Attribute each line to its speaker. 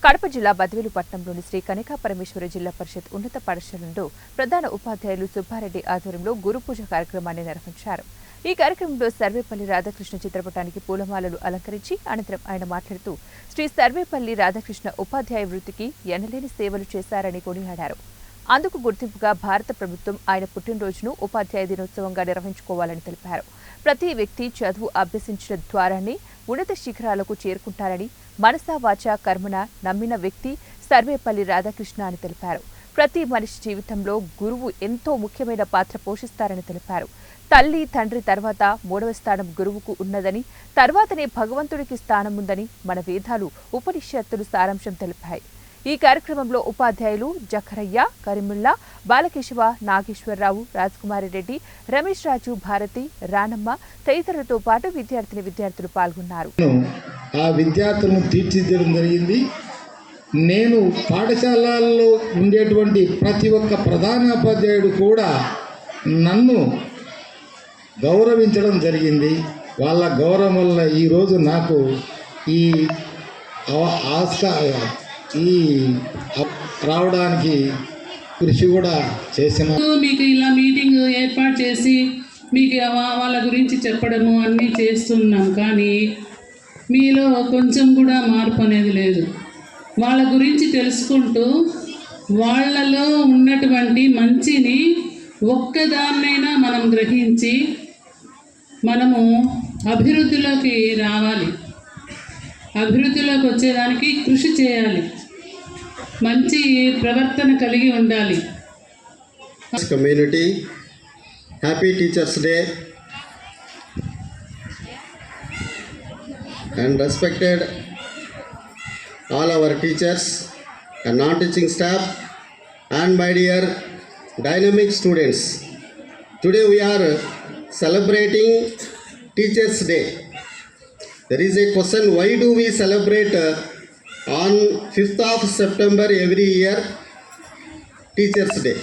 Speaker 1: కడప జిల్లా బద్వేలు పట్టణంలోని శ్రీ కనికా పరమేశ్వర జిల్లా పరిషత్ ఉన్నత పాఠశాలలో ప్రధాన ఉపాధ్యాయులు సుబ్బారెడ్డి ఆధ్వర్యంలో గురు పూజ కార్యక్రమాన్ని నిర్వహించారు. ఈ కార్యక్రమంలో సర్వేపల్లి రాధాకృష్ణ చిత్రపటానికి పూలమాలలు అలంకరించి అనంతరం ఆయన మాట్లాడుతూ శ్రీ సర్వేపల్లి రాధాకృష్ణ ఉపాధ్యాయ వృత్తికి ఎనలేని సేవలు చేశారని కొనియాడారు. అందుకు గుర్తింపుగా భారత ప్రభుత్వం ఆయన పుట్టినరోజును ఉపాధ్యాయ దినోత్సవంగా నిర్వహించుకోవాలని తెలిపారు. ప్రతి వ్యక్తి చదువు అభ్యసించడం ద్వారానే ఉన్నత శిఖరాలకు చేరుకుంటారని మనసా వాచా కర్మన నమ్మిన వ్యక్తి సర్వేపల్లి రాధాకృష్ణ అని తెలిపారు. ప్రతి మనిషి జీవితంలో గురువు ఎంతో ముఖ్యమైన పాత్ర పోషిస్తారని తెలిపారు. తల్లి తండ్రి తర్వాత మూడవ స్థానం గురువుకు ఉన్నదని, తర్వాతనే భగవంతుడికి స్థానం ఉందని మన వేదాలు ఉపనిషత్తులు సారాంశం తెలిపాయి. ఈ కార్యక్రమంలో ఉపాధ్యాయులు జఖరయ్య, కరీముల్లా, బాలకేశవ, నాగేశ్వరరావు, రాజకుమారిరెడ్డి, రమేష్ రాజు, భారతి, రానమ్మ తదితరులతో పాటు విద్యార్థులు పాల్గొన్నారు.
Speaker 2: ఆ విద్యార్థులను తీర్చిదిద్దడం జరిగింది. నేను పాఠశాలల్లో ఉండేటువంటి ప్రతి ఒక్క ప్రధానోపాధ్యాయుడు కూడా నన్ను గౌరవించడం జరిగింది. వాళ్ళ గౌరవం వల్ల ఈరోజు నాకు ఈ రావడానికి కృషి కూడా చేసిన
Speaker 3: మీకు ఇలా మీటింగ్ ఏర్పాటు చేసి మీకు వాళ్ళ గురించి చెప్పడము అన్నీ చేస్తున్నాం. కానీ మీలో కొంచెం కూడా మార్పు అనేది లేదు. వాళ్ళ గురించి తెలుసుకుంటూ వాళ్ళలో ఉన్నటువంటి మంచిని ఒక్కదాన్నైనా మనం గ్రహించి మనము అభివృద్ధిలోకి రావాలి. అభివృద్ధిలోకి వచ్చేదానికి కృషి చేయాలి. మంచి ప్రవర్తన కలిగి ఉండాలి.
Speaker 4: Community happy teachers day and respected all our teachers and non-teaching staff and my dear dynamic students. Today we are celebrating Teachers Day. There is a question, why do we celebrate on 5th of September every year Teachers Day?